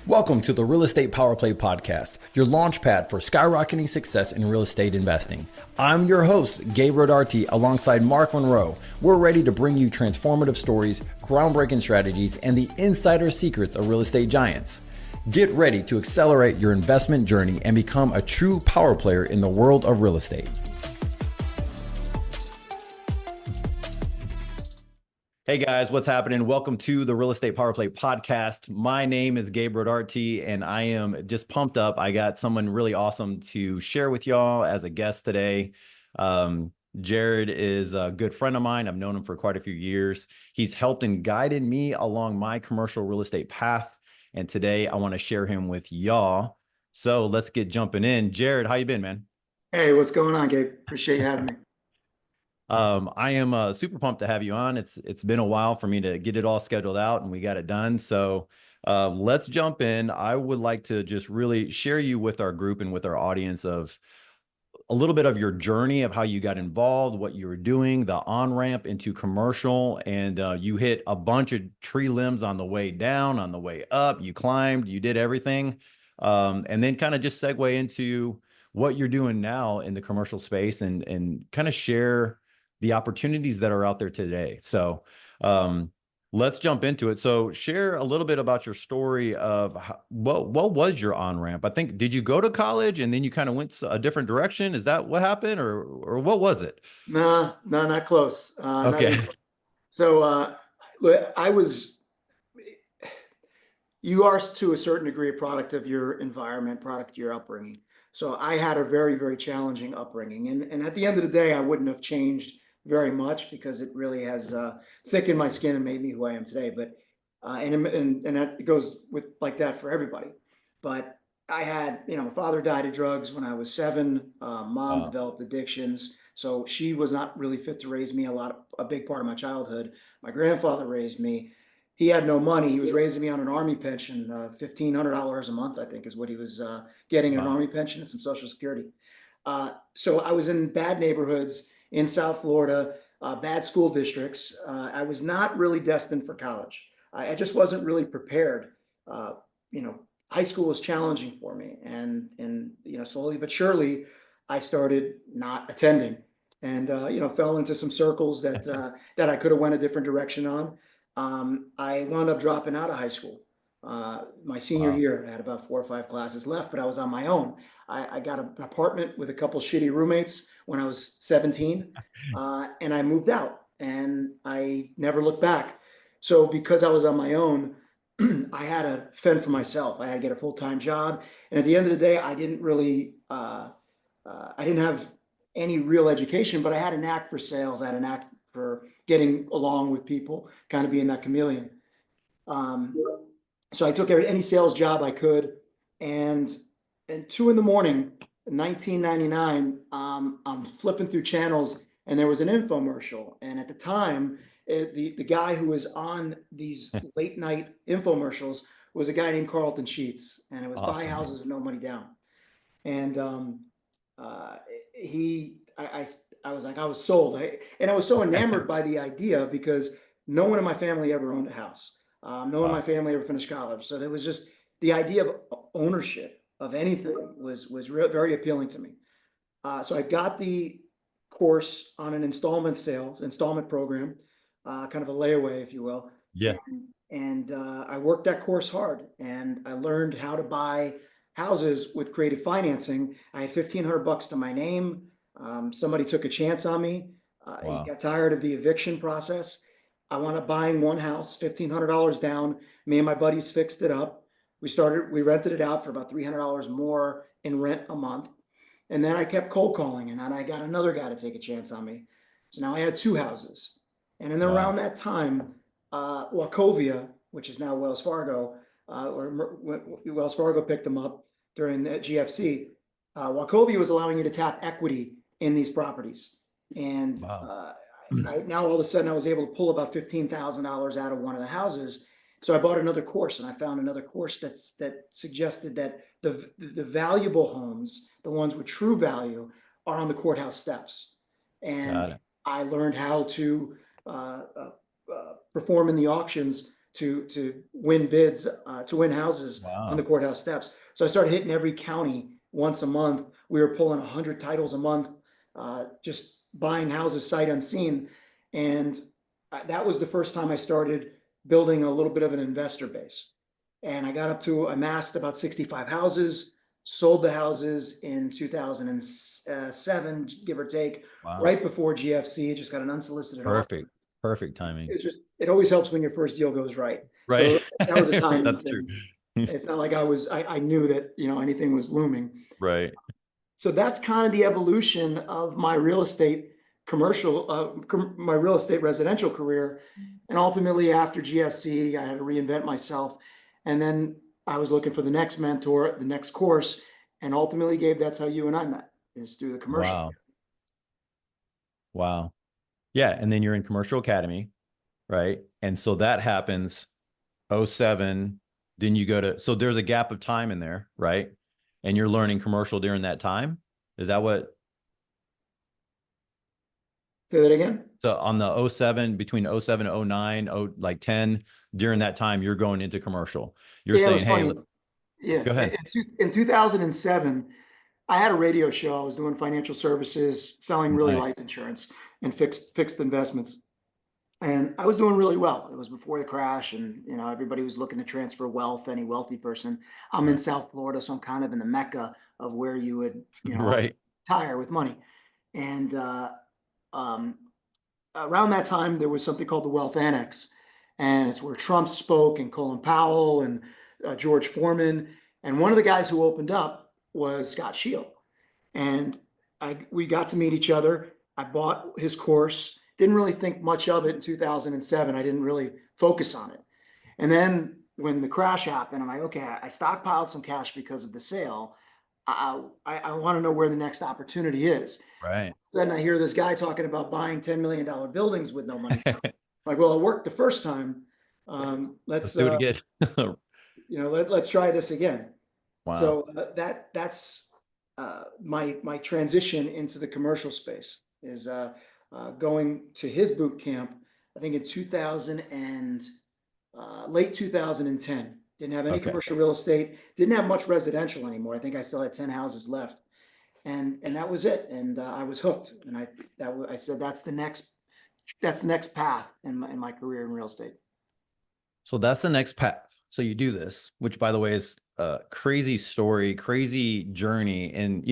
Welcome to the Real Estate Power Play Podcast, your launch pad for skyrocketing success in real estate investing. I'm your host, Gabe Rodarte, alongside Mark Monroe. We're ready to bring you transformative stories, groundbreaking strategies, and the insider secrets of real estate giants. Get ready to accelerate your investment journey and become a true power player in the world of real estate. Hey guys, what's happening? Welcome to the Real Estate Power Play Podcast. My name is Gabe Rodarte, and I am just pumped up. I got someone really awesome to share with y'all as a guest today. Jared is a good friend of mine. I've known him for quite a few years. He's helped and guided me along my commercial real estate path, and today I want to share him with y'all. So let's get jumping in. Jared, how you been, man? Hey, what's going on, Gabe? Appreciate you having me. I am super pumped to have you on. It's been a while for me to get it all scheduled out, and we got it done. So let's jump in. I would like to just really share you with our group and with our audience of a little bit of your journey of how you got involved, what you were doing, the on-ramp into commercial, and you hit a bunch of tree limbs on the way down, on the way up. You climbed, you did everything, and then kind of just segue into what you're doing now in the commercial space and kind of share the opportunities that are out there today. So let's jump into it. So share a little bit about your story of what was your on-ramp? I think, did you go to college and then you kind of went a different direction? Is that what happened, or what was it? No, not close. Not even Okay. close. So look, you are to a certain degree a product of your environment, product of your upbringing. So I had a very, very challenging upbringing. And at the end of the day, I wouldn't have changed very much because it really has thickened my skin and made me who I am today. But and that it goes with like that for everybody. But I had, my father died of drugs when I was 7. Mom Wow. developed addictions. So she was not really fit to raise me a big part of my childhood. My grandfather raised me. He had no money. He was raising me on an army pension, $1,500 a month, I think, is what he was getting in an Wow. army pension and some Social Security. So I was in bad neighborhoods in South Florida, bad school districts. I was not really destined for college. I just wasn't really prepared. Uh, you know, High school was challenging for me, and slowly but surely, I started not attending, and fell into some circles that I could have went a different direction on. I wound up dropping out of high school. My senior Wow. year, I had about 4 or 5 classes left, but I was on my own. I got an apartment with a couple shitty roommates when I was 17, and I moved out, and I never looked back. So because I was on my own, I had to fend for myself. I had to get a full-time job, and at the end of the day, I didn't have any real education, but I had a knack for sales. I had a knack for getting along with people, kind of being that chameleon. Um, so I took any sales job I could, and at 2 in the morning, 1999, I'm flipping through channels, and there was an infomercial. And at the time, the guy who was on these late night infomercials was a guy named Carlton Sheets, and it was buy Awesome. houses with no money down. And uh, he, I was like, I was sold. And I was so enamored by the idea because no one in my family ever owned a house. No one in my Wow. family ever finished college. So there was just the idea of ownership of anything was very appealing to me. So I got the course on an installment program, kind of a layaway, if you will. Yeah. And I worked that course hard, and I learned how to buy houses with creative financing. I had 1,500 bucks to my name. Somebody took a chance on me. He Wow. got tired of the eviction process. I wound up buying one house, $1,500 down. Me and my buddies fixed it up. We rented it out for about $300 more in rent a month. And then I kept cold calling, and then I got another guy to take a chance on me. So now I had 2 houses. And then around Wow. that time, Wachovia, which is now Wells Fargo, or Wells Fargo picked them up during the GFC. Wachovia was allowing you to tap equity in these properties. And Wow. now all of a sudden I was able to pull about $15,000 out of one of the houses. So I bought another course, and I found another course that suggested that the valuable homes, the ones with true value, are on the courthouse steps. And Got it. I learned how to perform in the auctions to win bids, to win houses on the Wow. courthouse steps. So I started hitting every county once a month. We were pulling 100 titles a month, just buying houses sight unseen. And that was the first time I started building a little bit of an investor base. And I got up to, amassed about 65 houses, sold the houses in 2007, give or take, Wow. right before GFC. Just got an unsolicited offer. Perfect. Perfect timing. It's just, it always helps when your first deal goes right. Right. So that was a timing That's true. thing. It's not like I knew that, anything was looming. Right. So that's kind of the evolution of my real estate commercial, my real estate residential career. And ultimately, after GFC, I had to reinvent myself. And then I was looking for the next mentor, the next course. And ultimately, Gabe, that's how you and I met, is through the commercial. Wow. Wow. Yeah. And then you're in commercial academy, right? And so that happens '07. Then you go to, so there's a gap of time in there, right? And you're learning commercial during that time. Is that what? Say that again. So on the '07, between '07 and '09, like 10, during that time, you're going into commercial. You're Yeah, it saying, was hey, funny. Yeah, go ahead. in 2007, I had a radio show. I was doing financial services, selling really life Nice. insurance and fixed investments. And I was doing really well. It was before the crash, and everybody was looking to transfer wealth. Any wealthy person. I'm in Right. South Florida, so I'm kind of in the mecca of where you would, Right. retire with money. And um, around that time, there was something called the Wealth Annex, and it's where Trump spoke, and Colin Powell, and George Foreman. And one of the guys who opened up was Scott Shield, and we got to meet each other. I bought his course. Didn't really think much of it in 2007. I didn't really focus on it. And then when the crash happened, I'm like, okay, I stockpiled some cash because of the sale. I want to know where the next opportunity is. Right. Then I hear this guy talking about buying $10 million buildings with no money down. I'm like, well, it worked the first time. Let's Let's do it again. let's try this again. Wow. So that's my transition into the commercial space is going to his boot camp. I think in 2000 and late 2010. Didn't have any Okay. commercial real estate. Didn't have much residential anymore. I think I still had 10 houses left, and that was it. And I was hooked. And I said that's the next path in my career in real estate. So that's the next path. So you do this, which by the way is a crazy story, crazy journey. And,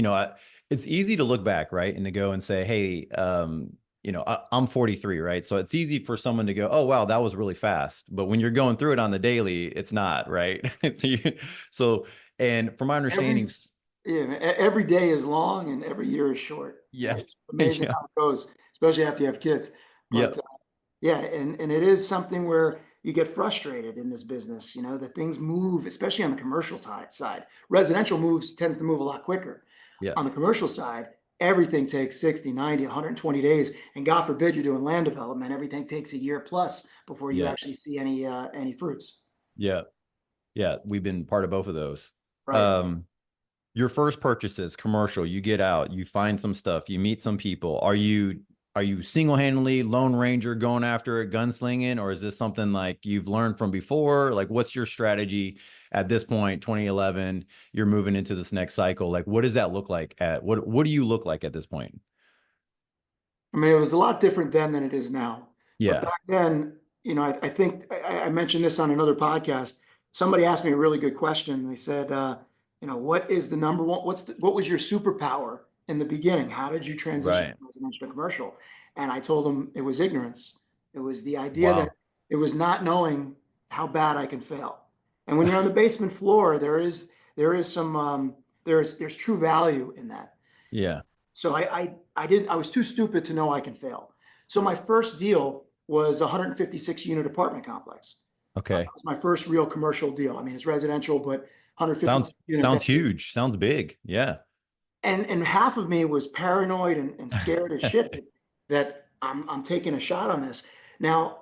it's easy to look back, right? And to go and say, hey, I'm 43, right? So it's easy for someone to go, oh, wow, that was really fast. But when you're going through it on the daily, it's not, right? So, and from my Every understanding, Yeah, every day is long and every year is short. yeah, It's amazing yeah, how it goes, especially after you have kids. But yep, yeah, and it is something where you get frustrated in this business, that things move, especially on the commercial side. Residential tends to move a lot quicker. yeah, On the commercial side, everything takes 60, 90, 120 days. And God forbid you're doing land development, everything takes a year plus before you yeah, actually see any fruits. yeah, yeah. We've been part of both of those. Right. Um, your first purchases, commercial, you get out, you find some stuff, you meet some people. Are you single-handedly Lone Ranger going after it, gunslinging, or is this something like you've learned from before? Like, what's your strategy at this point, 2011? You're moving into this next cycle. Like, what does that look like what do you look like at this point? I mean, it was a lot different then than it is now. But Yeah, back then, I think I mentioned this on another podcast. Somebody asked me a really good question. They said, what is the number one? What was your superpower in the beginning? How did you transition right. from residential to commercial? And I told them it was ignorance. It was the idea that Wow. it was not knowing how bad I can fail. And when you're on the basement floor, there is some there's true value in that. Yeah. So I was too stupid to know I can fail. So my first deal was a 156 unit apartment complex. That Okay. was my first real commercial deal. I mean, it's residential, but 156 unit. Sounds huge. Sounds big. Yeah. And half of me was paranoid and scared as shit that I'm taking a shot on this. Now,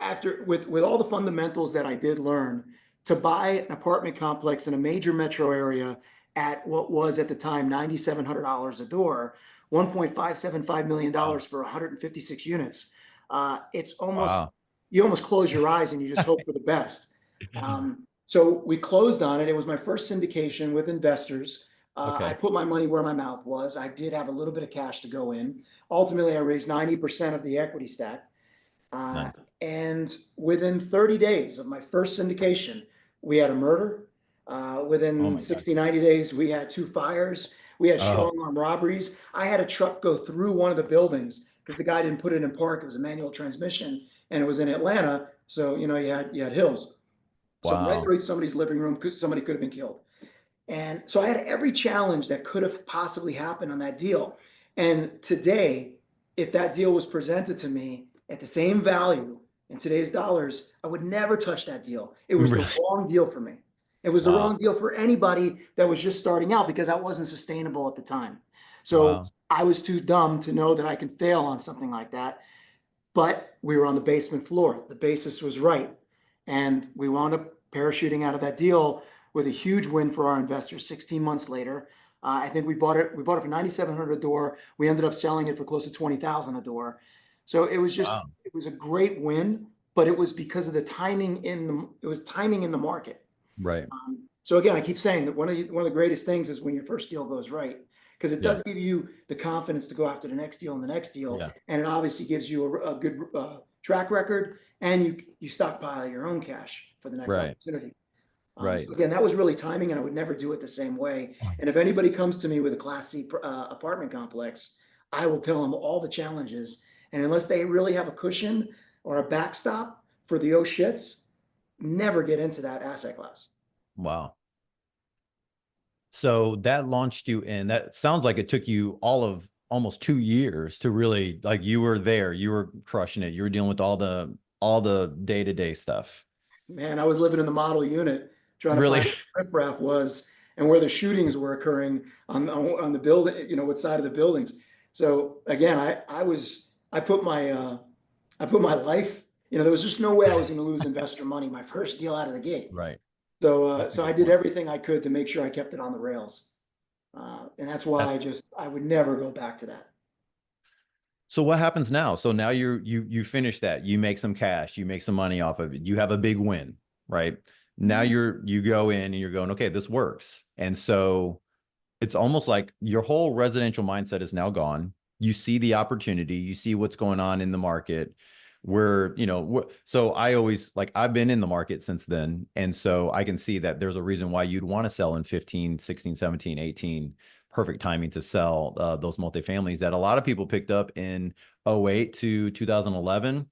after with all the fundamentals that I did learn, to buy an apartment complex in a major metro area at what was at the time $9,700 a door, $1.575 million Wow. for 156 units. It's almost Wow. you almost close your eyes and you just hope for the best. So we closed on it. It was my first syndication with investors. I Okay. put my money where my mouth was. I did have a little bit of cash to go in. Ultimately, I raised 90% of the equity stack. Uh, Nice. and within 30 days of my first syndication, we had a murder. Oh Within my God. 60, 90 days, we had 2 fires. We had Oh, strong arm robberies. I had a truck go through one of the buildings because the guy didn't put it in park. It was a manual transmission and it was in Atlanta. So, you had hills. So right wow. through somebody's living room, somebody could have been killed. And so I had every challenge that could have possibly happened on that deal. And today, if that deal was presented to me at the same value in today's dollars, I would never touch that deal. It was the Really? wrong deal for me. It was the Wow. wrong deal for anybody that was just starting out because that wasn't sustainable at the time. So Wow. I was too dumb to know that I can fail on something like that. But we were on the basement floor. The basis was right. And we wound up parachuting out of that deal with a huge win for our investors 16 months later. I think we bought it for 9,700 a door. We ended up selling it for close to 20,000 a door. So Wow. it was a great win, but it was because of the timing it was timing in the market. Right. So again, I keep saying that one of the greatest things is when your first deal goes right, because it Yeah. does give you the confidence to go after the next deal and the next deal, Yeah. and it obviously gives you a good track record, and you stockpile your own cash for the next Right. opportunity. Right. So again, that was really timing, and I would never do it the same way. And if anybody comes to me with a Class C apartment complex, I will tell them all the challenges, and unless they really have a cushion or a backstop for the oh shits, never get into that asset class. Wow. So that launched you in, that sounds like it took you all of almost 2 years to really, like, you were there, you were crushing it, you were dealing with all the day-to-day stuff. Man, I was living in the model unit trying to Really? find where the riffraff was and where the shootings were occurring on the building, what side of the buildings. So again, I put my life, there was just no way I was going to lose investor money my first deal out of the gate. Right. So That's a so I good did point. everything I could to make sure I kept it on the rails. And that's why That's I would never go back to that. So what happens now? So now you finish that. You make some cash, you make some money off of it. You have a big win, right? Now Mhm. you go in and you're going, okay, this works. And so it's almost like your whole residential mindset is now gone. You see the opportunity, you see what's going on in the market. Where, so I always, like, I've been in the market since then. And so I can see that there's a reason why you'd want to sell in 15, 16, 17, 18. Perfect timing to sell those multifamilies that a lot of people picked up in 08 to 2011,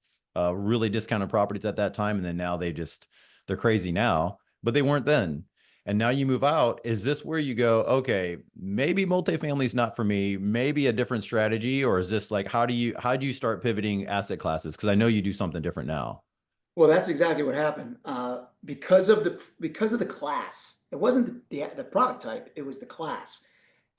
really discounted properties at that time. And then now they're crazy now, but they weren't then. And now you move out. Is this where you go, okay, maybe multifamily is not for me, maybe a different strategy? Or is this like, how do you start pivoting asset classes? Because I know you do something different now. Well, that's exactly what happened. Because of the class, it wasn't the product type; it was the class.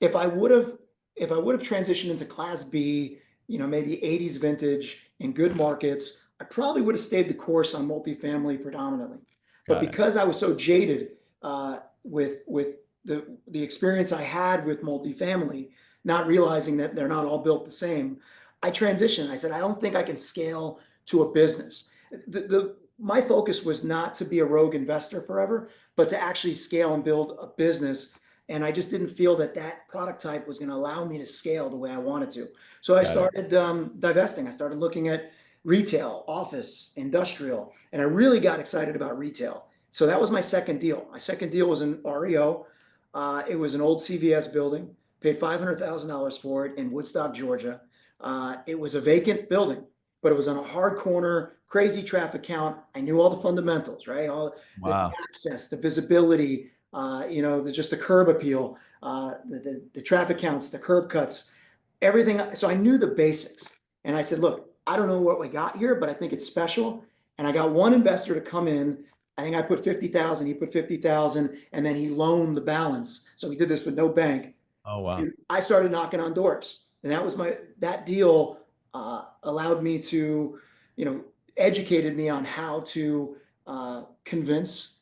If I would have if I would have transitioned into Class B, maybe 80s vintage in good markets, I probably would have stayed the course on multifamily predominantly. But Got it. because I was so jaded with the experience I had with multifamily, not realizing that they're not all built the same, I transitioned. I said, I don't think I can scale to a business. My focus was not to be a rogue investor forever, but to actually scale and build a business. And I just didn't feel that product type was going to allow me to scale the way I wanted to. So I Got it. started divesting. I started looking at retail, office, industrial, and I really got excited about retail. So that was my second deal. My second deal was an REO. It was an old CVS building. Paid $500,000 for it in Woodstock, Georgia. It was a vacant building, but it was on a hard corner, crazy traffic count. I knew all the fundamentals, right? All the Wow. access, the visibility, just the curb appeal, the traffic counts, the curb cuts, everything. So I knew the basics. And I said, look, I don't know what we got here, but I think it's special. And I got one investor to come in. I think I put 50,000, he put 50,000, and then he loaned the balance. So we did this with no bank. Oh, wow. And I started knocking on doors. And that deal allowed me to, educated me on how to convince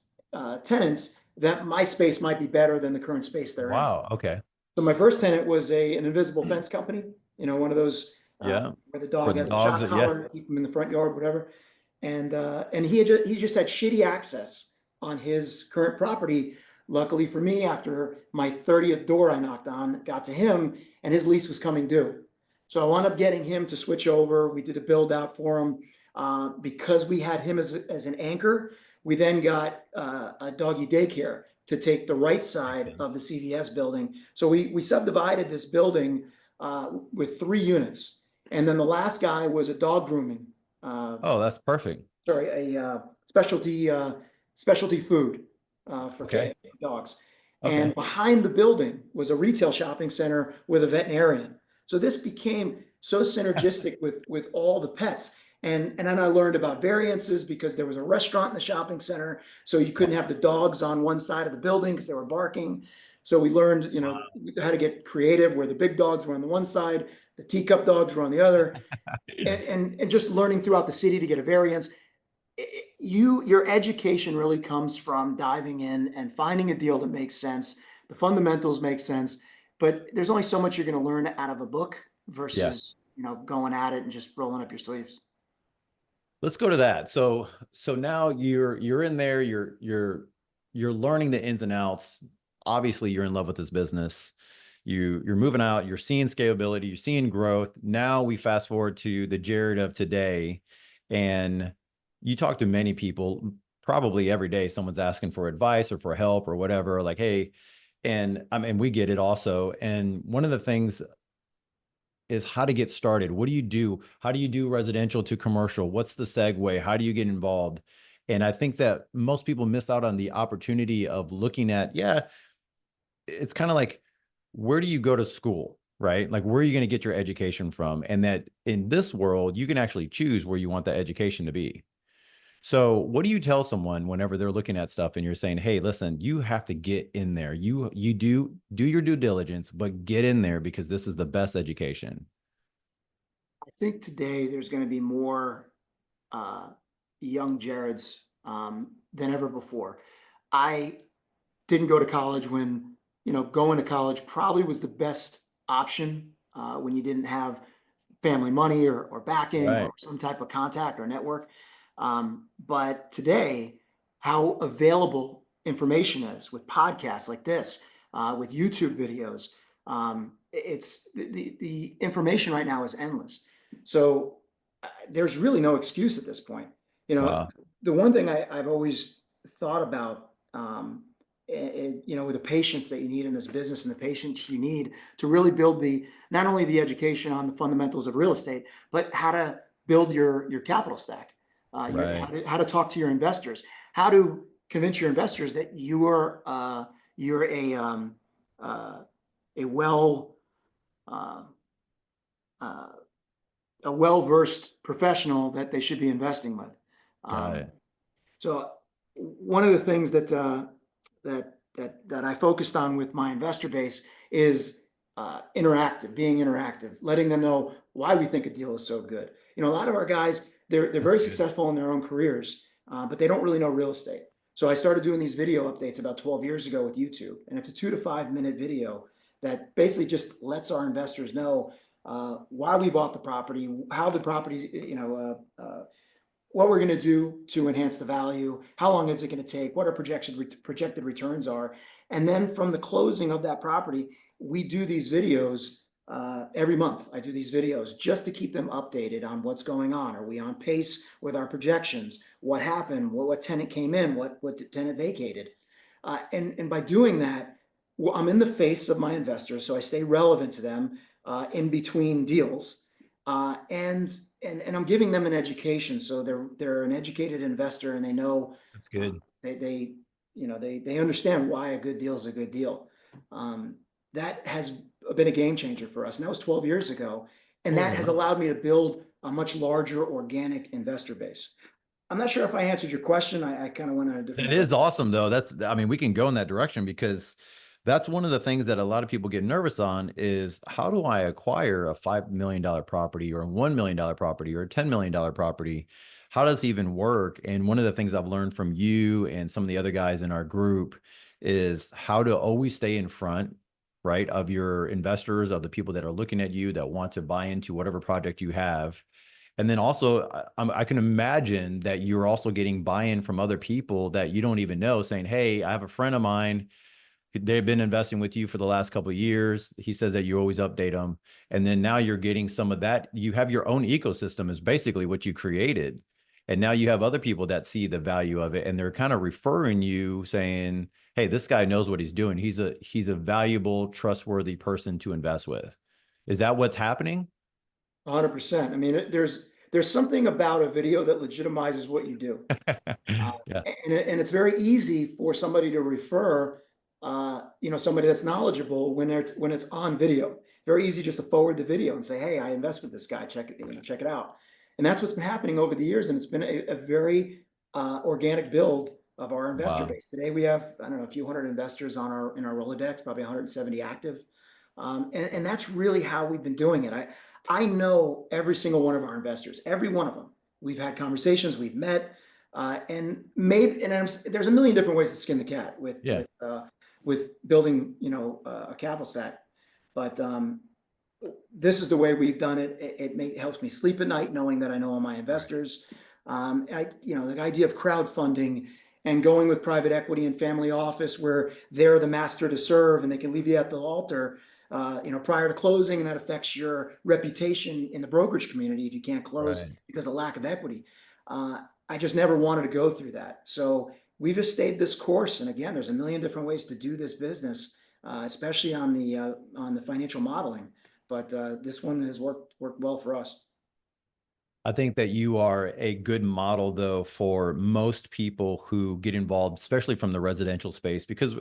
tenants that my space might be better than the current space they're in. Wow. Okay. So my first tenant was an invisible fence company, one of those Yeah. where the For dog the has the dogs, shock yeah. collar, keep them in the front yard, whatever. and he just had shitty access on his current property. Luckily for me, after my 30th door I knocked on, got to him, and his lease was coming due. So I wound up getting him to switch over. We did a build out for him. Because we had him as an anchor, we then got a doggy daycare to take the right side of the CVS building. So we subdivided this building with 3 units. And then the last guy was a dog grooming, Oh, that's perfect. sorry, a specialty food for Okay. dogs. Okay. And behind the building was a retail shopping center with a veterinarian. So this became so synergistic with all the pets. And then I learned about variances because there was a restaurant in the shopping center. So you couldn't have the dogs on one side of the building because they were barking. So we learned, how to get creative where the big dogs were on the one side, the teacup dogs were on the other, and just learning throughout the city to get a variance. Your education really comes from diving in and finding a deal that makes sense. The fundamentals make sense, but there's only so much you're going to learn out of a book Yeah. versus, going at it and just rolling up your sleeves. Let's go to that. So now you're in there, you're learning the ins and outs. Obviously, you're in love with this business. You're moving out, you're seeing scalability, you're seeing growth. Now we fast forward to the Jared of today, and you talk to many people, probably every day, someone's asking for advice or for help or whatever, like, hey, and I mean, we get it also. And one of the things is how to get started. What do you do? How do you do residential to commercial? What's the segue? How do you get involved? And I think that most people miss out on the opportunity of looking at, yeah, it's kind of like, where do you go to school, right? Like, where are you going to get your education from? And that in this world, you can actually choose where you want that education to be. So what do you tell someone whenever they're looking at stuff and you're saying, hey, listen, you have to get in there. You do your due diligence, but get in there because this is the best education. I think today there's going to be more uh, young Jareds than ever before. I didn't go to college when, going to college probably was the best option when you didn't have family money or backing or Right. some type of contact or network. But today, how available information is with podcasts like this, with YouTube videos, it's the information right now is endless. So there's really no excuse at this point. Wow. The one thing I've always thought about, with the patience that you need in this business and the patience you need to really build not only the education on the fundamentals of real estate, but how to build your capital stack, Right. how to talk to your investors, how to convince your investors that you're a well uh, uh, a well-versed professional that they should be investing with. Got Um, it. so one of the things that I focused on with my investor base is being interactive, letting them know why we think a deal is so good. A lot of our guys, they're That's very good. successful in their own careers, but they don't really know real estate. So I started doing these video updates about 12 years ago with YouTube, and it's a 2 to 5 minute video that basically just lets our investors know why we bought the property, how the property, what we're going to do to enhance the value, how long is it going to take, what our projected returns are. And then from the closing of that property, we do these videos every month. I do these videos just to keep them updated on what's going on. Are we on pace with our projections? What happened? What tenant came in? What tenant vacated? And by doing that, well, I'm in the face of my investors, so I stay relevant to them in between deals, and I'm giving them an education, so they're an educated investor, and they know That's good. they understand why a good deal is a good deal. That has been a game changer for us, and that was 12 years ago, and Holy that has moly. allowed me to build a much larger organic investor base. I'm not sure if I answered your question. I kind of went in a different That direction. is awesome, though. I mean, we can go in that direction because that's one of the things that a lot of people get nervous on is how do I acquire a $5 million property or a $1 million property or a $10 million property? How does it even work? And one of the things I've learned from you and some of the other guys in our group is how to always stay in front, right, of your investors, of the people that are looking at you that want to buy into whatever project you have And then also, I can imagine that you're also getting buy-in from other people that you don't even know, saying, "Hey, I have a friend of mine. They've been investing with you for the last couple of years. He says that you always update them." And then now you're getting some of that. You have your own ecosystem is basically what you created. And now you have other people that see the value of it and they're kind of referring you saying, "Hey, this guy knows what he's doing. He's a valuable, trustworthy person to invest with." Is that what's happening? 100%. I mean, there's something about a video that legitimizes what you do. Uh, Yeah, and it's very easy for somebody to refer, somebody that's knowledgeable when it's on video. Very easy just to forward the video and say, "Hey, I invest with this guy. Check it, check it out." And that's what's been happening over the years, and it's been a very organic build of our investor wow. base. Today we have, I don't know, a few hundred investors on our Rolodex, probably 170 active, and that's really how we've been doing it. I know every single one of our investors, every one of them. We've had conversations, we've met. There's a million different ways to skin the cat Yeah. with building, a capital stack. But this is the way we've done it. It helps me sleep at night knowing that I know all my Right. investors. The idea of crowdfunding and going with private equity and family office where they're the master to serve and they can leave you at the altar, prior to closing, and that affects your reputation in the brokerage community if you can't close Right. because of lack of equity. I just never wanted to go through that. So we've just stayed this course. And again, there's a million different ways to do this business, especially on the financial modeling. But this one has worked well for us. I think that you are a good model, though, for most people who get involved, especially from the residential space, because,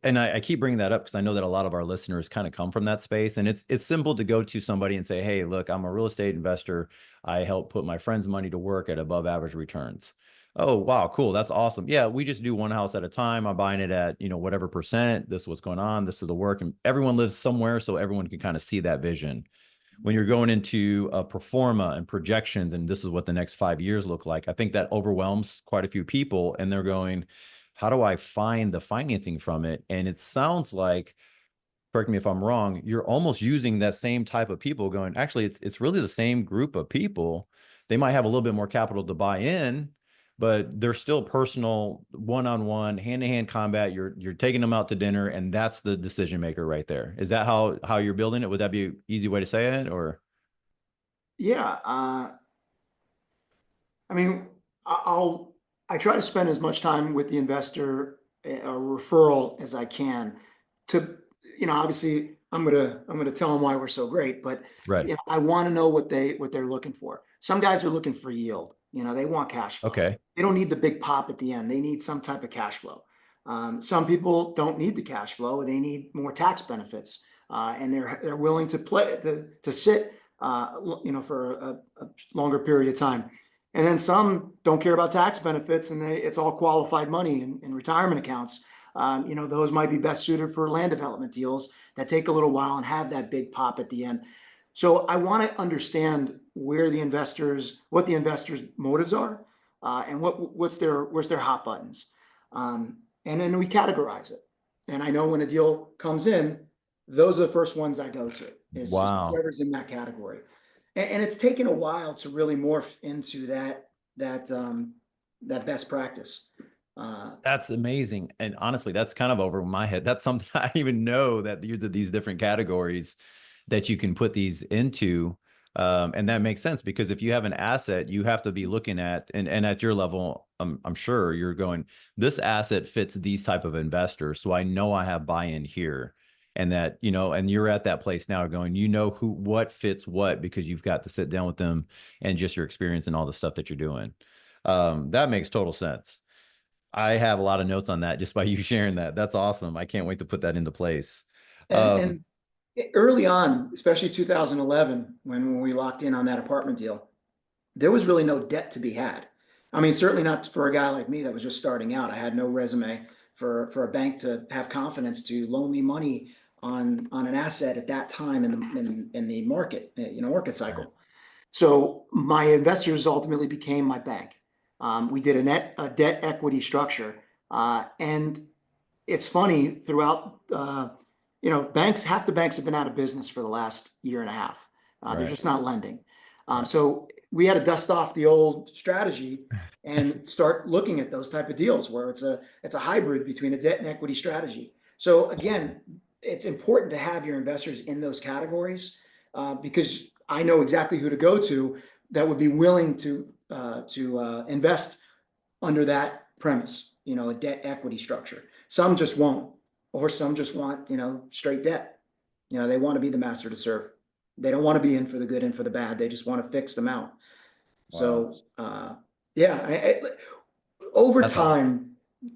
and I keep bringing that up because I know that a lot of our listeners kind of come from that space, and it's simple to go to somebody and say, "Hey, look, I'm a real estate investor. I help put my friend's money to work at above average returns." Oh, wow, cool, that's awesome. Yeah, we just do one house at a time. I'm buying it at whatever percent. This is what's going on. This is the work, and everyone lives somewhere, so everyone can kind of see that vision. When you're going into a pro forma and projections, and this is what the next 5 years look like, I think that overwhelms quite a few people, and they're going, "How do I find the financing from it?" And it sounds like, correct me if I'm wrong, you're almost using that same type of people going, actually, it's really the same group of people. They might have a little bit more capital to buy in, but they're still personal, one-on-one, hand-to-hand combat. You're taking them out to dinner, and that's the decision maker right there. Is that how you're building it? Would that be an easy way to say it, or? Yeah. I mean, I try to spend as much time with the investor, a referral, as I can to, obviously I'm gonna tell them why we're so great, but Right. I want to know what they're looking for. Some guys are looking for yield. They want cash flow. Okay. They don't need the big pop at the end. They need some type of cash flow. Some people don't need the cash flow. They need more tax benefits, and they're willing to sit, for a longer period of time. And then some don't care about tax benefits, and it's all qualified money in retirement accounts. Those might be best suited for land development deals that take a little while and have that big pop at the end. So I want to understand what the investors' motives are, and what's their hot buttons, and then we categorize it. And I know when a deal comes in, those are the first ones I go to. Is Wow. whoever's in that category. And it's taken a while to really morph into that best practice. Uh, That's amazing. And honestly, that's kind of over my head. That's something I didn't even know, that these different categories that you can put these into. And that makes sense because if you have an asset, you have to be looking at, and at your level, I'm sure you're going, this asset fits these type of investors. So I know I have buy-in here. And that, and you're at that place now going, what fits what, because you've got to sit down with them and just your experience and all the stuff that you're doing. That makes total sense. I have a lot of notes on that just by you sharing that. That's awesome. I can't wait to put that into place. and Um, and early on, especially 2011, when we locked in on that apartment deal, there was really no debt to be had. I mean, certainly not for a guy like me that was just starting out. I had no resume for a bank to have confidence to loan me money on an asset at that time in the market, market right, cycle. So my investors ultimately became my bank. We did a debt equity structure, and it's funny throughout. Half the banks have been out of business for the last year and a half. They're right, just not lending. right. So we had to dust off the old strategy and start looking at those type of deals where it's a hybrid between a debt and equity strategy. So again, it's important to have your investors in those categories because I know exactly who to go to that would be willing to invest under that premise, a debt equity structure. Some just won't, or some just want, straight debt. They want to be the master to serve. They don't want to be in for the good and for the bad. They just want to fix them out. Wow. So, yeah, over That's awesome. time,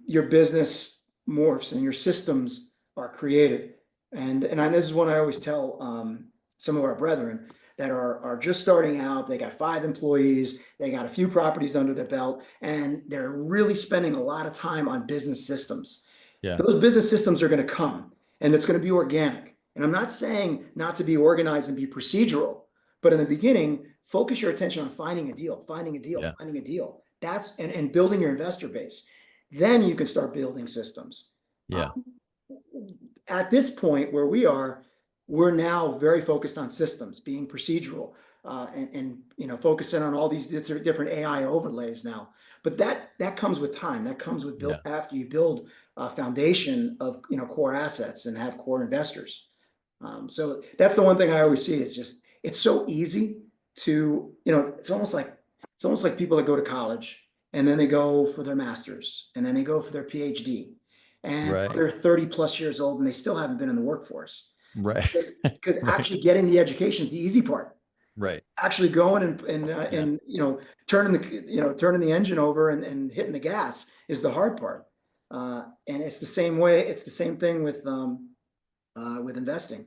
your business morphs and your systems are created. And this is what I always tell some of our brethren that are just starting out. They got 5 employees, they got a few properties under their belt, and they're really spending a lot of time on business systems. Yeah. Those business systems are going to come, and it's going to be organic. And I'm not saying not to be organized and be procedural, but in the beginning, focus your attention on finding a deal, finding a deal, Yeah. finding a deal. That's and building your investor base. Then you can start building systems. Yeah. Um, at this point where we are, we're now very focused on systems, being procedural, and focusing on all these different AI overlays now. But that comes with time. That comes with build Yeah. after you build a foundation of core assets and have core investors. So that's the one thing I always see is just it's so easy to it's almost like people that go to college and then they go for their masters and then they go for their PhD and Right. they're 30 plus years old and they still haven't been in the workforce Right. because Right. actually getting the education is the easy part. Right. Actually going and Yeah. turning the engine over and hitting the gas is the hard part. And it's the same way. It's the same thing with investing.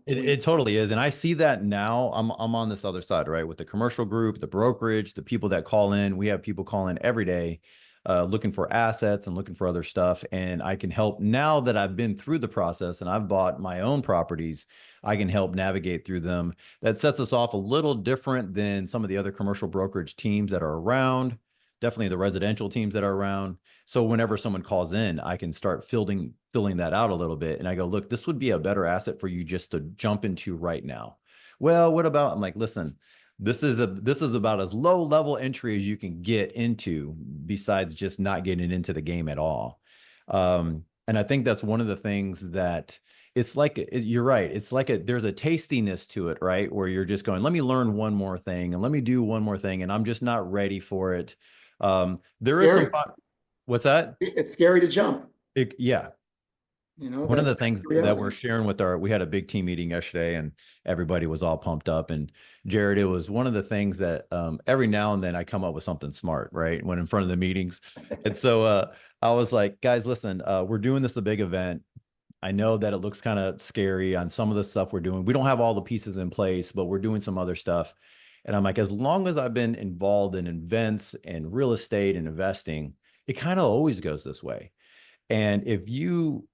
It totally is. And I see that now. I'm on this other side, right? With the commercial group, the brokerage, the people that call in. We have people call in every day looking for assets and looking for other stuff. And I can help now that I've been through the process and I've bought my own properties, I can help navigate through them. That sets us off a little different than some of the other commercial brokerage teams that are around, definitely the residential teams that are around. So whenever someone calls in, I can start filling that out a little bit. And I go, look, this would be a better asset for you just to jump into right now. Well, what about? I'm like, listen, this is about as low level entry as you can get into, besides just not getting into the game at all. And I think that's one of the things that it's like you're right. It's like there's a tastiness to it, right? Where you're just going, let me learn one more thing and let me do one more thing, and I'm just not ready for it. There is some Scary. what's that? It's scary to jump. Yeah. One of the That's things the that we're reality. sharing with we had a big team meeting yesterday and everybody was all pumped up. And Jared, it was one of the things that every now and then I come up with something smart, right? When in front of the meetings. And so I was like, guys, listen, we're doing this a big event. I know that it looks kind of scary on some of the stuff we're doing. We don't have all the pieces in place, but we're doing some other stuff. And I'm like, as long as I've been involved in events and real estate and investing, it kind of always goes this way. And if you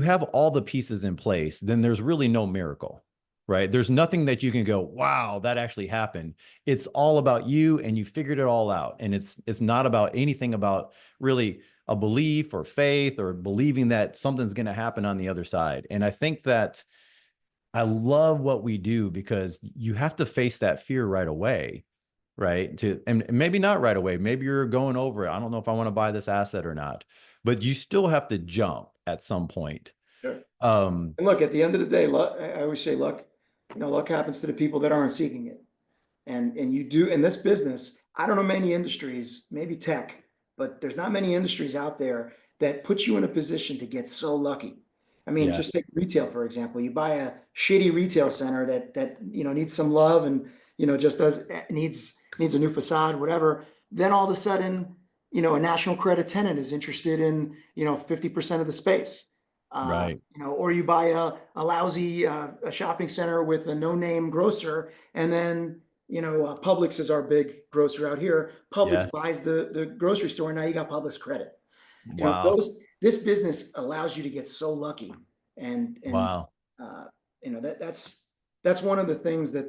have all the pieces in place, then there's really no miracle, right? There's nothing that you can go, wow, that actually happened. It's all about you and you figured it all out. And it's not about anything about really a belief or faith or believing that something's going to happen on the other side. And I think that I love what we do because you have to face that fear right away, right? And maybe not right away. Maybe you're going over it. I don't know if I want to buy this asset or not, but you still have to jump at some point. Sure. Um, And look, at the end of the day, luck, I always say luck, luck happens to the people that aren't seeking it. And you do in this business, I don't know many industries, maybe tech, but there's not many industries out there that put you in a position to get so lucky. I mean, yeah, just take retail, for example. You buy a shitty retail center that needs some love and just needs a new facade, whatever. Then all of a sudden, a national credit tenant is interested in 50% of the space. right. Or you buy a lousy a shopping center with a no-name grocer, and then Publix is our big grocer out here. Publix Yeah. buys the grocery store, and now you got Publix credit. Wow. This business allows you to get so lucky, and Wow. uh, that's one of the things that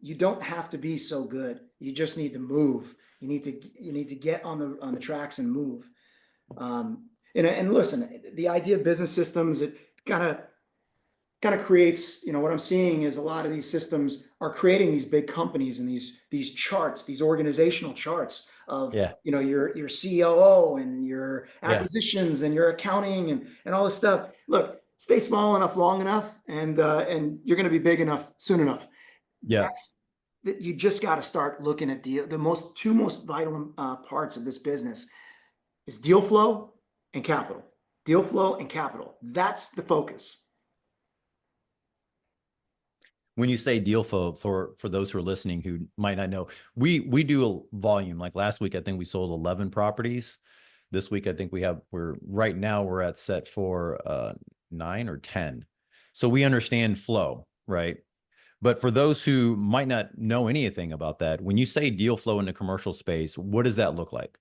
you don't have to be so good. You just need to move. You need to get on the tracks and move. And listen, the idea of business systems, it kind of kind of creates, what I'm seeing is a lot of these systems are creating these big companies and these charts, these organizational charts of, Yeah. your COO and your Yeah. acquisitions and your accounting and all this stuff. Look, stay small enough, long enough, and you're going to be big enough soon enough. Yeah. That's that you just got to start looking at the two most vital parts of this business is deal flow and capital. Deal flow and capital. That's the focus. When you say deal flow, for those who are listening who might not know, we do a volume. Like last week, I think we sold 11 properties. This week, I think we're right now we're at set for 9 or 10. So we understand flow, right? But for those who might not know anything about that, when you say deal flow in the commercial space, what does that look like?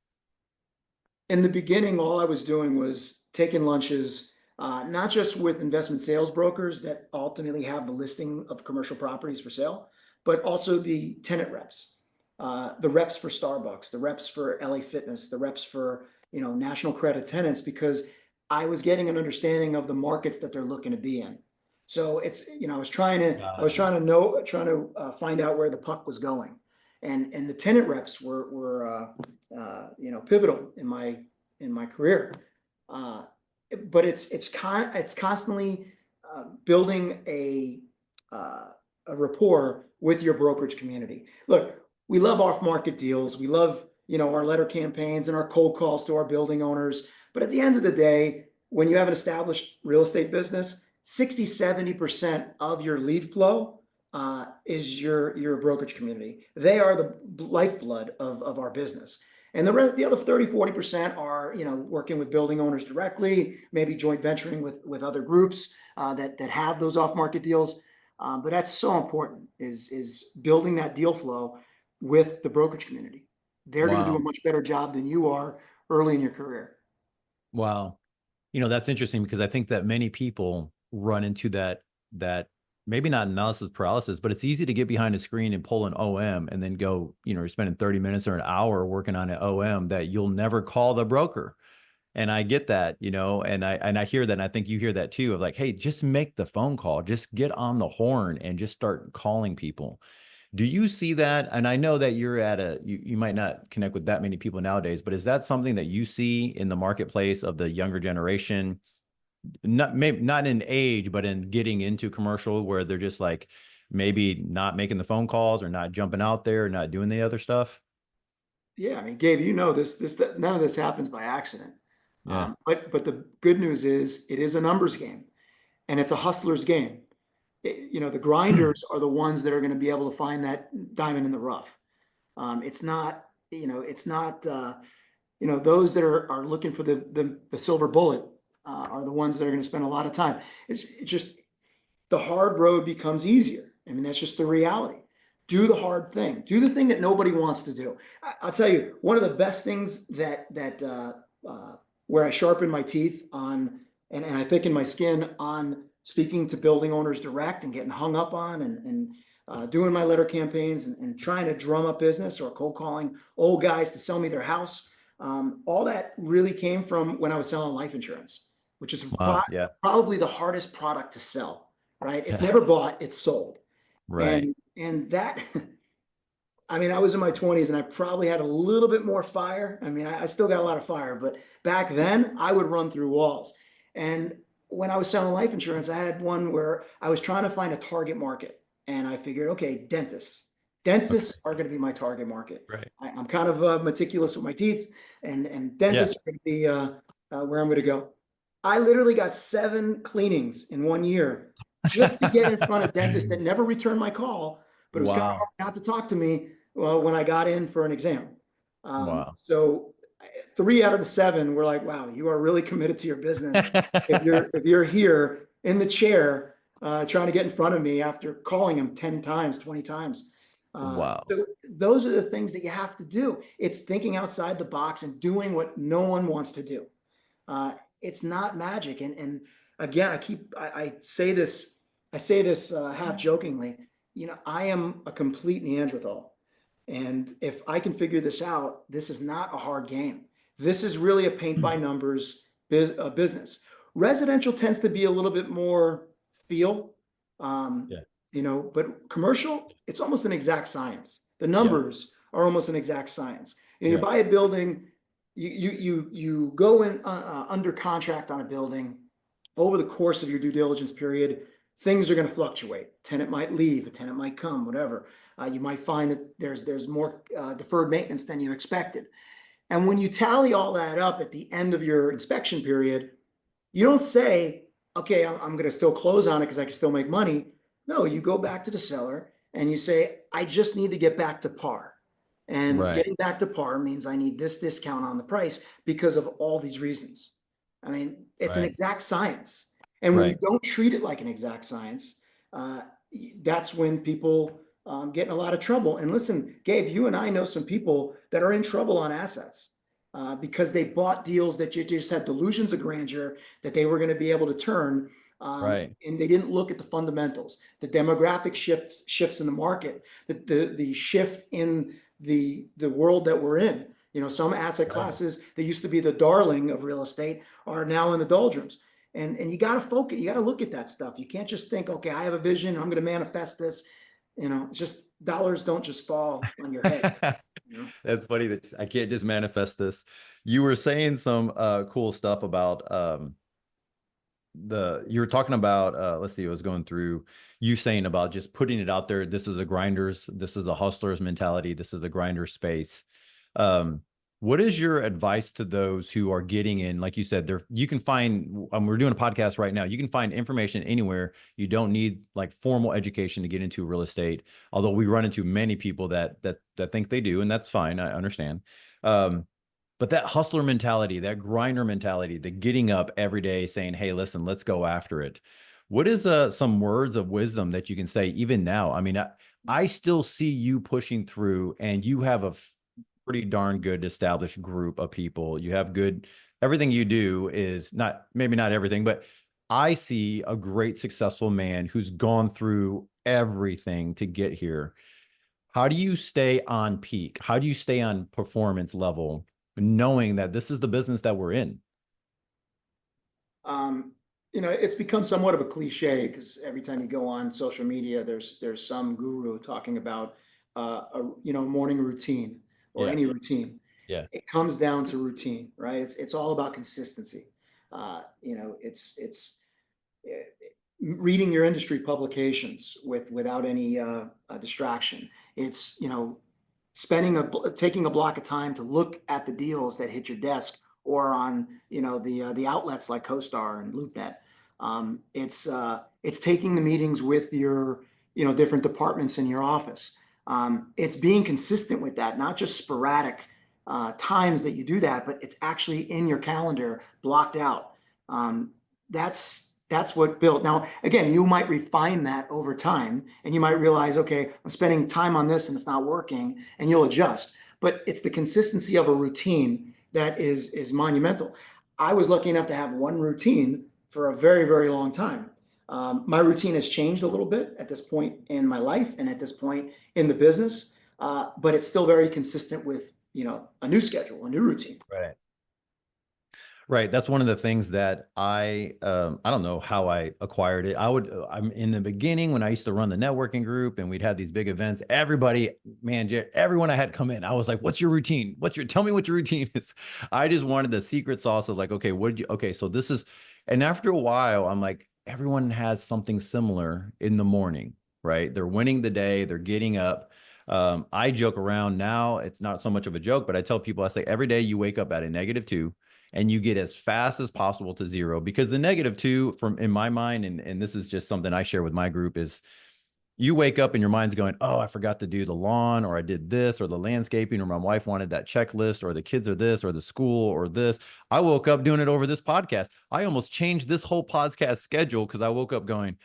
In the beginning, all I was doing was taking lunches, not just with investment sales brokers that ultimately have the listing of commercial properties for sale, but also the tenant reps, the reps for Starbucks, the reps for LA Fitness, the reps for national credit tenants, because I was getting an understanding of the markets that they're looking to be in. So it's I was trying to find out where the puck was going, and the tenant reps were pivotal in my career. Uh, but it's constantly building a rapport with your brokerage community. Look, we love off market deals. We love our letter campaigns and our cold calls to our building owners. But at the end of the day, when you have an established real estate business, 60-70% of your lead flow is your brokerage community. They are the lifeblood of our business. And the other 30-40% are, working with building owners directly, maybe joint venturing with other groups that have those off-market deals. But that's so important is building that deal flow with the brokerage community. They're going to do a Wow. much better job than you are early in your career. Wow. That's interesting because I think that many people run into that maybe not analysis paralysis, but it's easy to get behind a screen and pull an OM and then go, you're spending 30 minutes or an hour working on an OM that you'll never call the broker. And I get that, and I hear that, and I think you hear that too, of like, hey, just make the phone call, just get on the horn and just start calling people. Do you see that? And I know that you're you might not connect with that many people nowadays, but is that something that you see in the marketplace of the younger generation? Not maybe not in age, but in getting into commercial where they're just like maybe not making the phone calls or not jumping out there, not doing the other stuff. Yeah, I mean, Gabe, this none of this happens by accident. Yeah. But the good news is it is a numbers game and it's a hustler's game. The grinders are the ones that are going to be able to find that diamond in the rough. It's not those that are looking for the silver bullet are the ones that are going to spend a lot of time. It's just the hard road becomes easier. I mean, that's just the reality. Do the hard thing. Do the thing that nobody wants to do. I'll tell you, one of the best things where I sharpen my teeth on, and I thicken my skin on speaking to building owners direct and getting hung up on and doing my letter campaigns and trying to drum up business or cold calling old guys to sell me their house. All that really came from when I was selling life insurance, which is Wow. Yeah. probably the hardest product to sell, right? It's never bought, it's sold. Right. And that, I mean, I was in my 20s and I probably had a little bit more fire. I mean, I still got a lot of fire, but back then I would run through walls. And when I was selling life insurance, I had one where I was trying to find a target market. And I figured, okay, dentists. Okay. Dentists are going to be my target market. Right. I'm kind of meticulous with my teeth, and Yeah. dentists are going to be where I'm going to go. I literally got 7 cleanings in 1 year just to get in front of dentists that never returned my call, but it was kind of hard Wow. not to talk to me when I got in for an exam. Wow. So 3 out of the 7 were like, wow, you are really committed to your business. If you're here in the chair trying to get in front of me after calling him 10 times, 20 times. Wow. So those are the things that you have to do. It's thinking outside the box and doing what no one wants to do. It's not magic. And again, I say this half jokingly. I am a complete Neanderthal. And if I can figure this out, this is not a hard game. This is really a paint by numbers business. Residential tends to be a little bit more feel. Um, Yeah. but commercial, it's almost an exact science. The Yeah. numbers are almost an exact science. You Yeah. buy a building, you go in under contract on a building. Over the course of your due diligence period, things are going to fluctuate. Tenant might leave, a tenant might come, whatever. You might find that there's more deferred maintenance than you expected. And when you tally all that up at the end of your inspection period, you don't say, okay, I'm going to still close on it because I can still make money. No, you go back to the seller and you say, I just need to get back to par. And Right. getting back to par means I need this discount on the price because of all these reasons. I mean, it's an Right. exact science. And when you Right. don't treat it like an exact science, uh, that's when people get in a lot of trouble. And listen, Gabe, you and I know some people that are in trouble on assets because they bought deals that you just had delusions of grandeur that they were going to be able to turn. Right. And they didn't look at the fundamentals, the demographic shifts in the market, the shift in the world that we're in. Some asset Right. classes that used to be the darling of real estate are now in the doldrums. And you got to focus, you got to look at that stuff. You can't just think, okay, I have a vision, I'm going to manifest this. It's just dollars don't just fall on your head. You know? That's funny that I can't just manifest this. You were saying some cool stuff about the you were talking about let's see, I was going through you saying about just putting it out there. This is a grinders, this is a hustler's mentality, this is a grinder space. um what is your advice to those who are getting in, like you said, there you can find we're doing a podcast right now, you can find information anywhere. You don't need like formal education to get into real estate, although we run into many people that think they do, and that's fine, I understand. um but that hustler mentality, that grinder mentality, the getting up every day saying, hey, listen, let's go after it. What is some words of wisdom that you can say even now? I mean, I still see you pushing through, and you have a pretty darn good established group of people. You have good, everything you do is not, maybe not everything, but I see a great successful man who's gone through everything to get here. How do you stay on peak? How do you stay on performance level, knowing that this is the business that we're in? Um, it's become somewhat of a cliche because every time you go on social media, there's some guru talking about a morning routine or Yeah. any routine. Yeah. It comes down to routine, right? It's all about consistency. It's reading your industry publications without any distraction. It's taking a block of time to look at the deals that hit your desk or on the outlets like CoStar and LoopNet. It's taking the meetings with your different departments in your office. It's being consistent with that, not just sporadic times that you do that, but it's actually in your calendar blocked out. Um, that's what built. Now, again, you might refine that over time and you might realize, okay, I'm spending time on this and it's not working, and you'll adjust. But it's the consistency of a routine that is monumental. I was lucky enough to have one routine for a very, very long time. My routine has changed a little bit at this point in my life and at this point in the business, but it's still very consistent with a new schedule, a new routine. Right. Right. That's one of the things that I don't know how I acquired it. I'm in the beginning when I used to run the networking group and we'd have these big events. Everybody, man, everyone I had come in, I was like, what's your routine? Tell me what your routine is. I just wanted the secret sauce of like, okay, okay, so this is, and after a while, I'm like, everyone has something similar in the morning, right? They're winning the day, they're getting up. I joke around now, it's not so much of a joke, but I tell people, I say, every day you wake up at a -2 and you get as fast as possible to zero, because the -2 from in my mind, and this is just something I share with my group, is you wake up and your mind's going, oh, I forgot to do the lawn, or I did this, or the landscaping, or my wife wanted that checklist, or the kids are this, or the school, or this. I woke up doing it over this podcast. I almost changed this whole podcast schedule because I woke up going,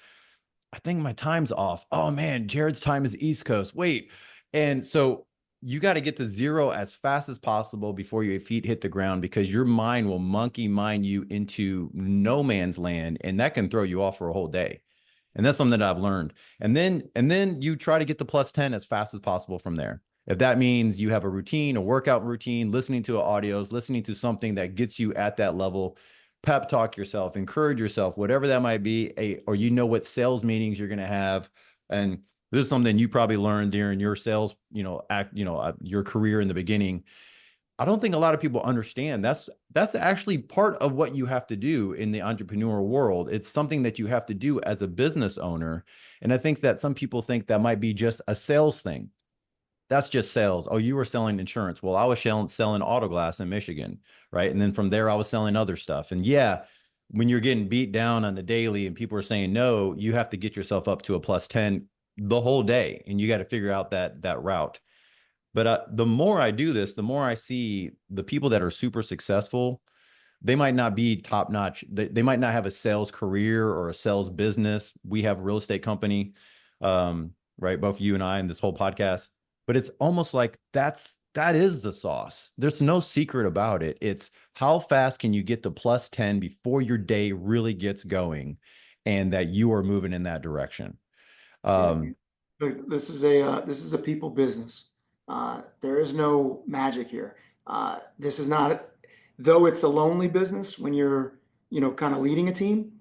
I think my time's off. Oh man, Jared's time is East Coast. Wait. And so you got to get to zero as fast as possible before your feet hit the ground, because your mind will monkey mind you into no man's land, and that can throw you off for a whole day. And that's something that I've learned. And then you try to get the +10 as fast as possible from there. If that means you have a routine, a workout routine, listening to audios, listening to something that gets you at that level, pep talk yourself, encourage yourself, whatever that might be, or you know what sales meetings you're going to have. And this is something you probably learned during your sales, your career in the beginning. I don't think a lot of people understand that's actually part of what you have to do in the entrepreneurial world. It's something that you have to do as a business owner. And I think that some people think that might be just a sales thing. That's just sales. Oh, you were selling insurance. Well, I was selling auto glass in Michigan, right? And then from there, I was selling other stuff. And yeah, when you're getting beat down on the daily and people are saying no, you have to get yourself up to a plus 10 the whole day. And you got to figure out that route. But the more I do this, the more I see the people that are super successful. They might not be top notch. They might not have a sales career or a sales business. We have a real estate company, right? Both you and I and this whole podcast. But it's almost like that is the sauce. There's no secret about it. It's how fast can you get to plus 10 before your day really gets going, and that you are moving in that direction. Yeah, Um, look, this is a people business. There is no magic here. This is not, though it's a lonely business when you're, kind of leading a team.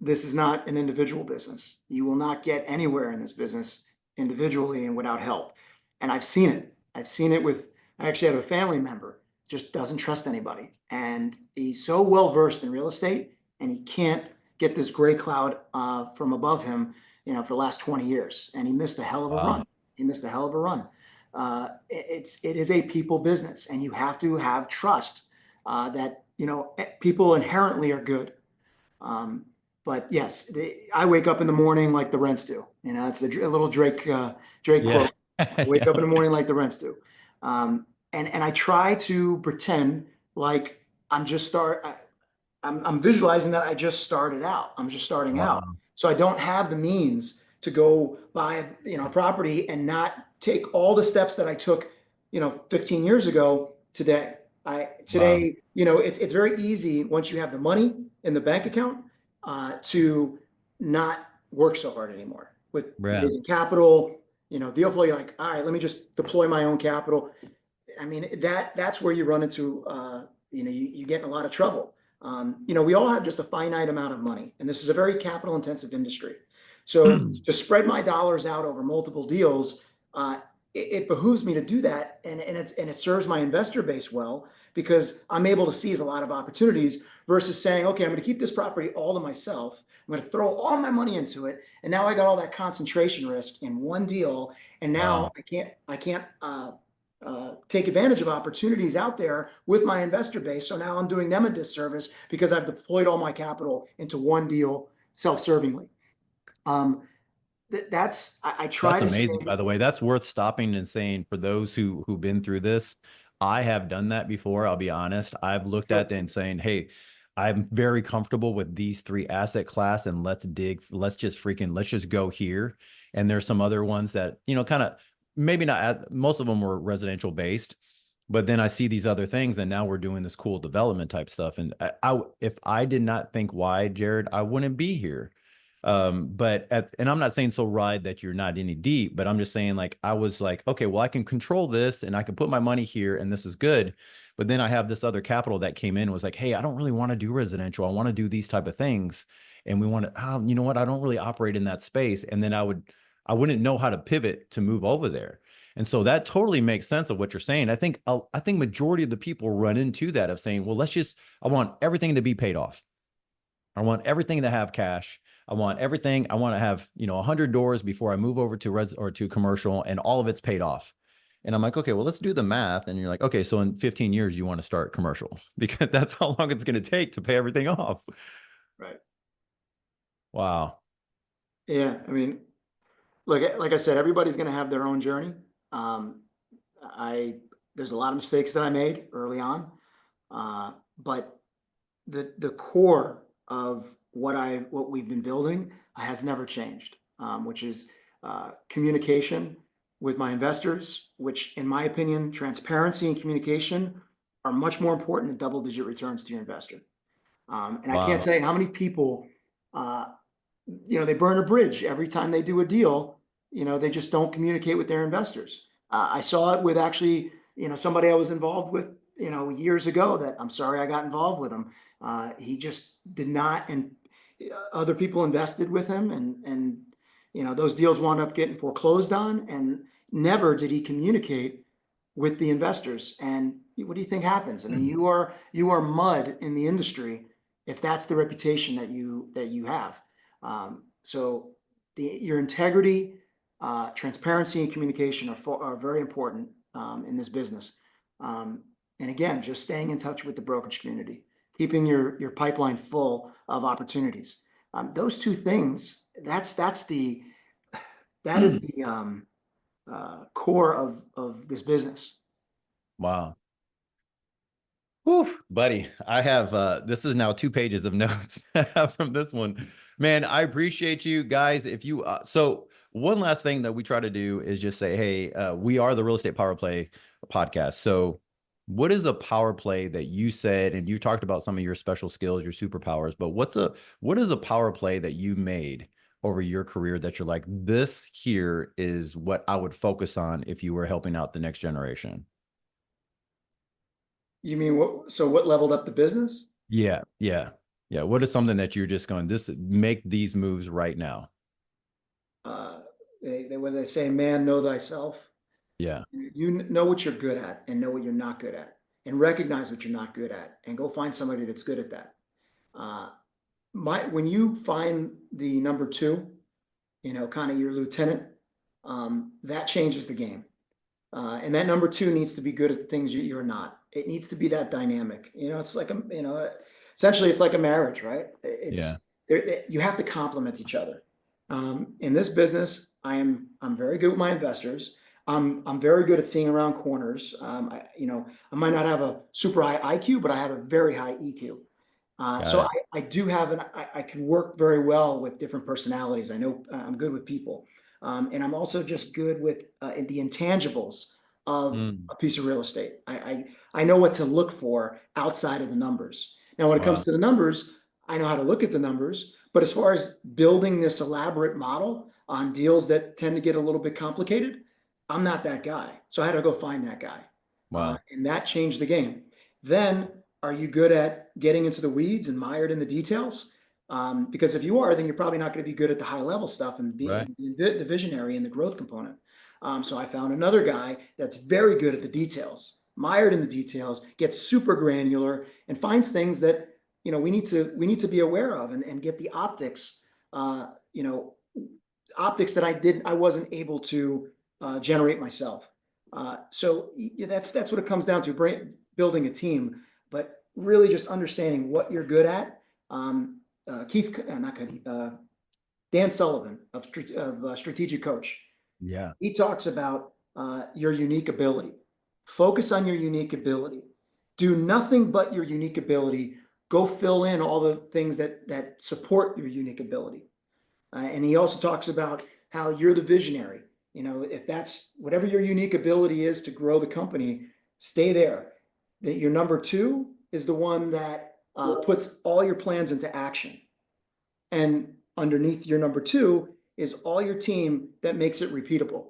This is not an individual business. You will not get anywhere in this business individually and without help. And I've seen it. I've seen it with. I actually have a family member just doesn't trust anybody, and he's so well versed in real estate, and he can't get this gray cloud from above him, for the last 20 years, and he missed a hell of a wow. run. He missed a hell of a run. It is a people business, and you have to have trust that people inherently are good. Um, but yes, I wake up in the morning like the rents do. It's a little Drake Yeah. quote. I wake up in the morning like the rents do, and I try to pretend like I'm just start. I'm visualizing that I just started out. I'm just starting out. Wow. So I don't have the means to go buy a property and not take all the steps that I took, 15 years ago today. Wow. It's very easy once you have the money in the bank account to not work so hard anymore with Yeah. raising capital, deal flow. You're like, all right, let me just deploy my own capital. I mean, that's where you run into, you get in a lot of trouble. We all have just a finite amount of money, and this is a very capital intensive industry. So to spread my dollars out over multiple deals, it behooves me to do that, and it serves my investor base well because I'm able to seize a lot of opportunities versus saying, okay, I'm going to keep this property all to myself. I'm going to throw all my money into it, and now I got all that concentration risk in one deal, and now Wow. I can't take advantage of opportunities out there with my investor base. So now I'm doing them a disservice because I've deployed all my capital into one deal self-servingly. Um, I try That's to amazing, stay. by the way. That's worth stopping and saying for those who've been through this. I have done that before, I'll be honest. I've looked at that and saying, "Hey, I'm very comfortable with these three asset class and let's just go here." And there's some other ones that, kind of maybe not most of them were residential based, but then I see these other things and now we're doing this cool development type stuff. And if I did not think wide, Jared, I wouldn't be here. And I'm not saying so ride that you're not any deep, but I'm just saying like I was like, okay, well, I can control this and I can put my money here and this is good. But then I have this other capital that came in and was like, hey, I don't really want to do residential. I want to do these type of things. And we want to, you know what? I don't really operate in that space. And then I wouldn't know how to pivot to move over there. And so that totally makes sense of what you're saying. I think majority of the people run into that of saying, well, I want everything to be paid off. I want everything to have cash. I want everything. I want to have, 100 doors before I move over to res or to commercial and all of it's paid off. And I'm like, okay, well, let's do the math. And you're like, okay, so in 15 years, you want to start commercial because that's how long it's going to take to pay everything off. Right. Wow. Yeah. I mean, like I said, everybody's going to have their own journey. Um, I There's a lot of mistakes that I made early on, but the core of what we've been building has never changed, which is communication with my investors, which in my opinion, transparency and communication are much more important than double digit returns to your investor. And I can't Wow. tell you how many people, uh, they burn a bridge every time they do a deal. They just don't communicate with their investors. I saw it with actually, somebody I was involved with. years ago that I'm sorry I got involved with him. He just did not, and other people invested with him, and those deals wound up getting foreclosed on, and never did he communicate with the investors. And what do you think happens? I mean, you are mud in the industry if that's the reputation that you have. So your integrity, transparency, and communication are very important in this business. And again, just staying in touch with the brokerage community, keeping your pipeline full of opportunities. Those two things, that is the core of this business. Wow. Whew, buddy, I have this is now 2 pages of notes from this one. Man, I appreciate you guys. If you so one last thing that we try to do is just say, hey, we are the Real Estate Power Play podcast. So what is a power play that you said, and you talked about some of your special skills, your superpowers, but what is a power play that you made over your career that you're like, this here is what I would focus on if you were helping out the next generation? You mean what? So what leveled up the business? Yeah, yeah, yeah. What is something that you're just going, this make these moves right now? Uh, when they say, "Man, know thyself," Yeah, you know what you're good at and know what you're not good at, and recognize what you're not good at, and go find somebody that's good at that. Uh, when you find the number two, kind of your lieutenant, that changes the game. And that number two needs to be good at the things you're not. It needs to be that dynamic. It's like essentially it's like a marriage, right? yeah, You have to complement each other. In this business, I'm very good with my investors. I'm very good at seeing around corners. I might not have a super high IQ, but I have a very high EQ. got So it. I do have I can work very well with different personalities. I know I'm good with people. And I'm also just good with the intangibles of Mm, a piece of real estate. I know what to look for outside of the numbers. Now, when it comes wow, to the numbers, I know how to look at the numbers. But as far as building this elaborate model on deals that tend to get a little bit complicated, I'm not that guy. So I had to go find that guy. wow, And that changed the game. Then, are you good at getting into the weeds and mired in the details? Because if you are, then you're probably not going to be good at the high level stuff and right, being the visionary and the growth component. So I found another guy that's very good at the details, mired in the details, gets super granular, and finds things that we need to be aware of, and get the optics, uh, you know, optics that I wasn't able to generate myself. So that's what it comes down to: building a team, but really just understanding what you're good at. Not Keith, Dan Sullivan of Strategic Coach. yeah, He talks about your unique ability. Focus on your unique ability. Do nothing but your unique ability. Go fill in all the things that support your unique ability. And he also talks about how you're the visionary. If that's whatever your unique ability is to grow the company, stay there. That your number two is the one that puts all your plans into action. And underneath your number two is all your team that makes it repeatable.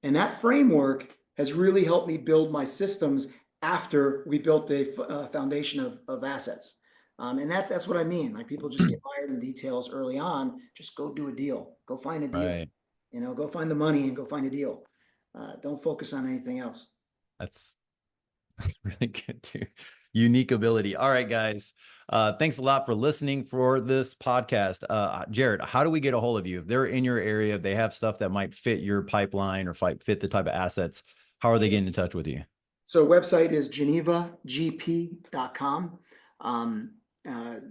And that framework has really helped me build my systems after we built the foundation of assets. And that's what I mean. Like, people just get mired in details early on. Just go do a deal. Go find a deal. right. Go find the money and go find a deal. Don't focus on anything else. That's that's really good too. Unique ability. All right, guys. Thanks a lot for listening for this podcast. Jared, how do we get a hold of you? If they're in your area, if they have stuff that might fit your pipeline or fit the type of assets, how are they getting in touch with you? So website is genevagp.com.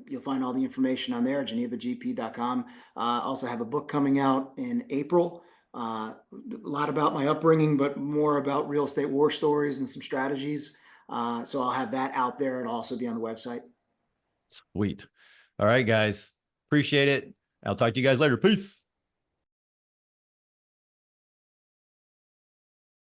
You'll find all the information on there, genevagp.com. Also have a book coming out in April. A lot about my upbringing, but more about real estate war stories and some strategies. So I'll have that out there and also be on the website. Sweet. All right, guys. Appreciate it. I'll talk to you guys later. Peace.